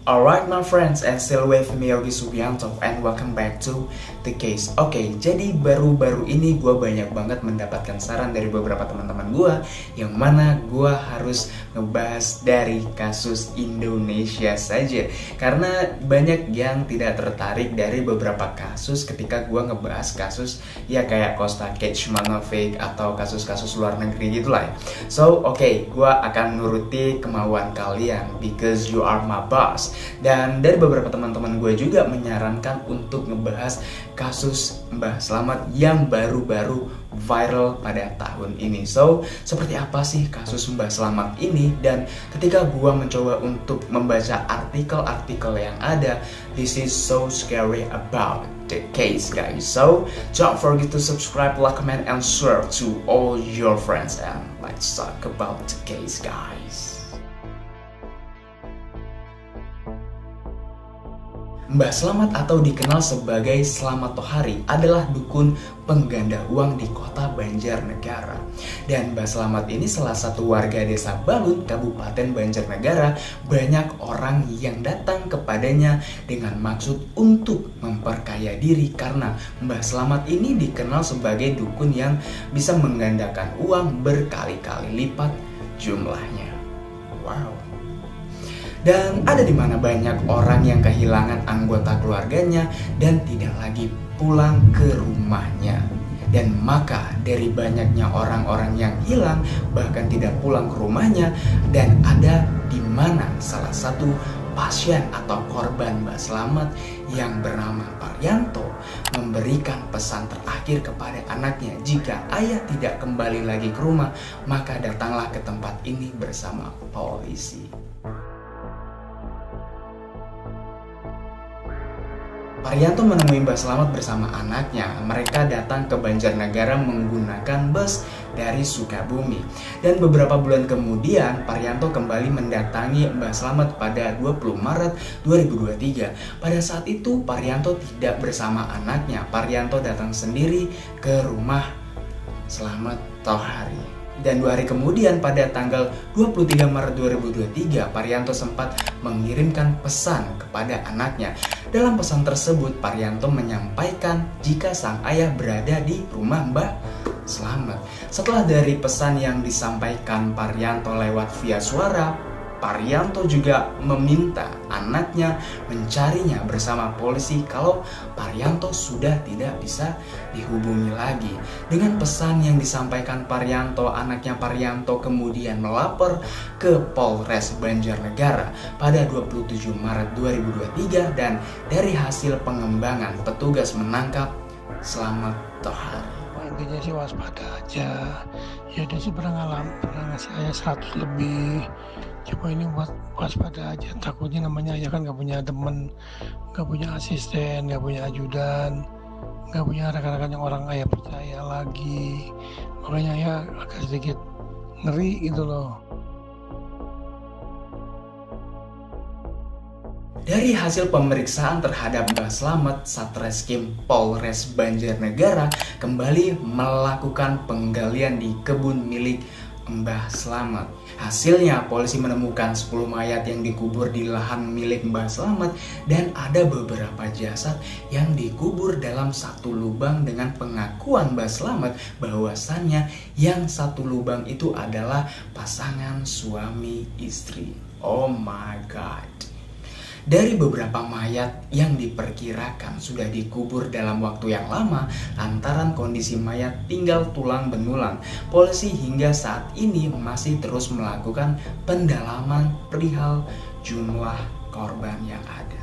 Alright my friends, and still with me Yogi Subianto, and welcome back to The Case. Oke, jadi baru-baru ini gue banyak banget mendapatkan saran dari beberapa teman-teman gue, yang mana gue harus ngebahas dari kasus Indonesia saja. Karena banyak yang tidak tertarik dari beberapa kasus ketika gue ngebahas kasus ya kayak Costa Cage Manovic atau kasus-kasus luar negeri gitu lah. So oke, gue akan nuruti kemauan kalian because you are my boss. Dan dari beberapa teman-teman gue juga menyarankan untuk ngebahas kasus Mbah Slamet yang baru-baru viral pada tahun ini. So, seperti apa sih kasus Mbah Slamet ini? Dan ketika gue mencoba untuk membaca artikel-artikel yang ada, this is so scary about the case, guys. So, don't forget to subscribe, like, comment, and share to all your friends. And let's talk about the case, guys. Mbah Slamet atau dikenal sebagai Slamet Tohari adalah dukun pengganda uang di kota Banjarnegara. Dan Mbah Slamet ini salah satu warga desa Balut, Kabupaten Banjarnegara. Banyak orang yang datang kepadanya dengan maksud untuk memperkaya diri karena Mbah Slamet ini dikenal sebagai dukun yang bisa menggandakan uang berkali-kali lipat jumlahnya. Wow. Dan ada di mana banyak orang yang kehilangan anggota keluarganya dan tidak lagi pulang ke rumahnya. Dan maka dari banyaknya orang-orang yang hilang bahkan tidak pulang ke rumahnya, dan ada di mana salah satu pasien atau korban Mbah Slamet yang bernama Paryanto memberikan pesan terakhir kepada anaknya, jika ayah tidak kembali lagi ke rumah maka datanglah ke tempat ini bersama polisi. Paryanto menemui Mbah Slamet bersama anaknya. Mereka datang ke Banjarnegara menggunakan bus dari Sukabumi. Dan beberapa bulan kemudian, Paryanto kembali mendatangi Mbah Slamet pada 20 Maret 2023. Pada saat itu, Paryanto tidak bersama anaknya. Paryanto datang sendiri ke rumah Slamet Tohari. Dan 2 hari kemudian pada tanggal 23 Maret 2023, Paryanto sempat mengirimkan pesan kepada anaknya. Dalam pesan tersebut, Paryanto menyampaikan jika sang ayah berada di rumah Mbah Slamet. Setelah dari pesan yang disampaikan Paryanto lewat via suara, Paryanto juga meminta anaknya mencarinya bersama polisi kalau Paryanto sudah tidak bisa dihubungi lagi. Dengan pesan yang disampaikan Paryanto, anaknya Paryanto kemudian melapor ke Polres Banjarnegara pada 27 Maret 2023, dan dari hasil pengembangan petugas menangkap Slamet Tohari. Intinya sih waspada aja. Ya dia sih pernah ngasih ayah 100 lebih. Cuma ini buat waspada aja. Takutnya namanya ayah kan gak punya temen, gak punya asisten, gak punya ajudan, gak punya rekan-rekan yang orang ayah percaya lagi. Makanya ayah agak sedikit ngeri gitu loh. Dari hasil pemeriksaan terhadap Mbah Slamet, Satreskrim Polres Banjarnegara kembali melakukan penggalian di kebun milik Mbah Slamet. Hasilnya, polisi menemukan 10 mayat yang dikubur di lahan milik Mbah Slamet, dan ada beberapa jasad yang dikubur dalam satu lubang dengan pengakuan Mbah Slamet bahwasannya yang satu lubang itu adalah pasangan suami istri. Oh my god. Dari beberapa mayat yang diperkirakan sudah dikubur dalam waktu yang lama lantaran kondisi mayat tinggal tulang benulang, polisi hingga saat ini masih terus melakukan pendalaman perihal jumlah korban yang ada.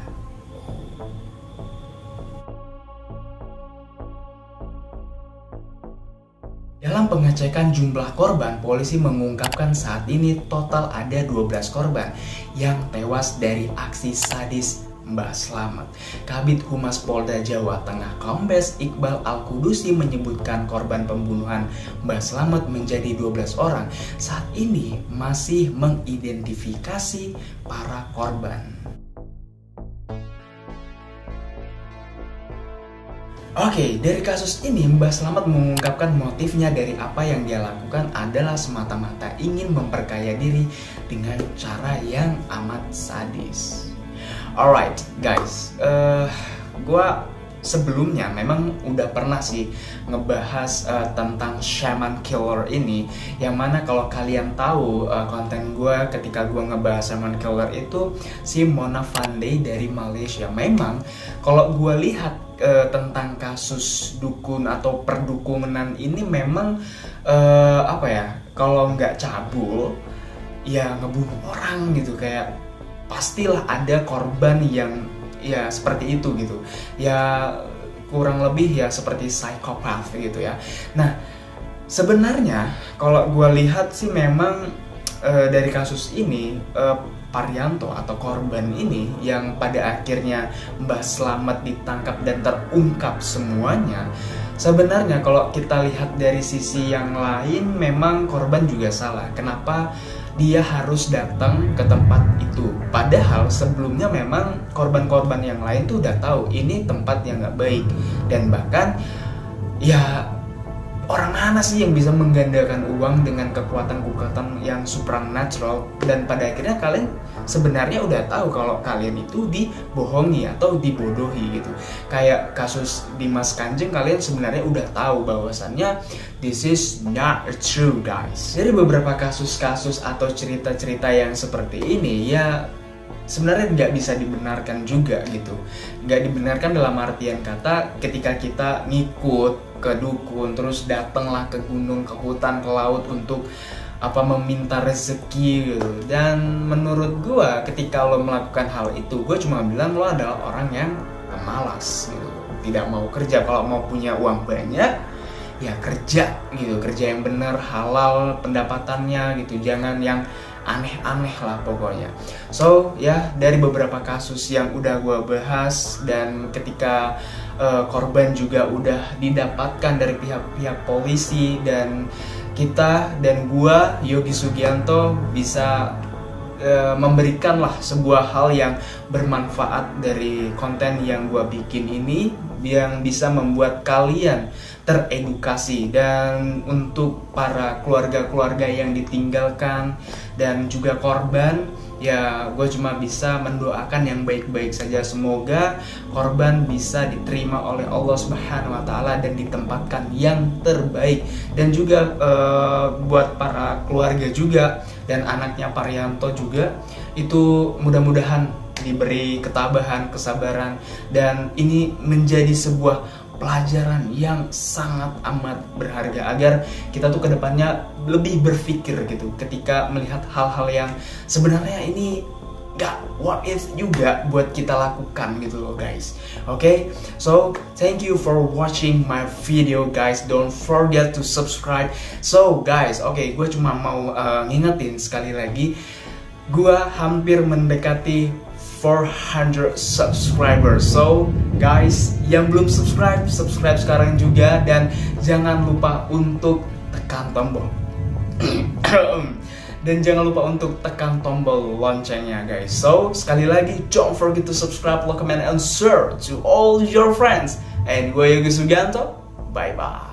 Dalam pengecekan jumlah korban, polisi mengungkapkan saat ini total ada 12 korban yang tewas dari aksi sadis Mbah Slamet. Kabid Humas Polda Jawa Tengah Kombes Iqbal Al-Kudusi menyebutkan korban pembunuhan Mbah Slamet menjadi 12 orang. Saat ini masih mengidentifikasi para korban. Oke, dari kasus ini Mbah Slamet mengungkapkan motifnya dari apa yang dia lakukan adalah semata-mata ingin memperkaya diri dengan cara yang amat sadis. Alright guys, gue sebelumnya memang udah pernah sih ngebahas tentang Shaman Killer ini, yang mana kalau kalian tahu konten gue ketika gue ngebahas Shaman Killer itu si Mona Fandey dari Malaysia. Memang kalau gue lihat tentang kasus dukun atau perdukunan ini memang apa ya, kalau nggak cabul ya ngebunuh orang gitu, kayak pastilah ada korban yang ya seperti itu gitu ya, kurang lebih ya seperti psikopat gitu ya. Nah sebenarnya kalau gue lihat sih memang dari kasus ini Parianto atau korban ini yang pada akhirnya Mbah Slamet ditangkap dan terungkap semuanya, sebenarnya kalau kita lihat dari sisi yang lain memang korban juga salah. Kenapa dia harus datang ke tempat itu? Padahal sebelumnya memang korban-korban yang lain tuh udah tahu ini tempat yang nggak baik. Dan bahkan ya orang mana sih yang bisa menggandakan uang dengan kekuatan-kekuatan yang supernatural? Dan pada akhirnya kalian sebenarnya udah tahu kalau kalian itu dibohongi atau dibodohi gitu. Kayak kasus Dimas Kanjeng, kalian sebenarnya udah tahu bahwasannya this is not true guys. Jadi beberapa kasus-kasus atau cerita-cerita yang seperti ini ya sebenarnya nggak bisa dibenarkan juga gitu. Nggak dibenarkan dalam artian kata ketika kita ngikut ke dukun, terus datanglah ke gunung, ke hutan, ke laut untuk meminta rezeki gitu. Dan menurut gue ketika lo melakukan hal itu, gue cuma bilang lo adalah orang yang pemalas gitu, tidak mau kerja. Kalau mau punya uang banyak ya kerja gitu, kerja yang benar, halal pendapatannya gitu, jangan yang aneh-aneh lah pokoknya. So ya dari beberapa kasus yang udah gue bahas, dan ketika korban juga udah didapatkan dari pihak-pihak polisi, dan kita dan gua Yogi Sugianto bisa memberikanlah sebuah hal yang bermanfaat dari konten yang gua bikin ini, yang bisa membuat kalian teredukasi. Dan untuk para keluarga-keluarga yang ditinggalkan dan juga korban, ya gue cuma bisa mendoakan yang baik-baik saja. Semoga korban bisa diterima oleh Allah Subhanahu wa Ta'ala dan ditempatkan yang terbaik. Dan juga buat para keluarga juga dan anaknya Parianto juga, itu mudah-mudahan diberi ketabahan, kesabaran, dan ini menjadi sebuah pelajaran yang sangat amat berharga agar kita tuh kedepannya lebih berpikir gitu ketika melihat hal-hal yang sebenarnya ini gak what if juga buat kita lakukan gitu loh guys. Okay, so thank you for watching my video guys, don't forget to subscribe. So guys, okay, gue cuma mau ngingetin sekali lagi, gue hampir mendekati 400 subscribers. So guys, yang belum subscribe sekarang juga, dan jangan lupa untuk tekan tombol dan jangan lupa untuk tekan tombol loncengnya guys. So sekali lagi, don't forget to subscribe, like, comment, and share to all your friends. And gue Yogi Sugianto, bye bye.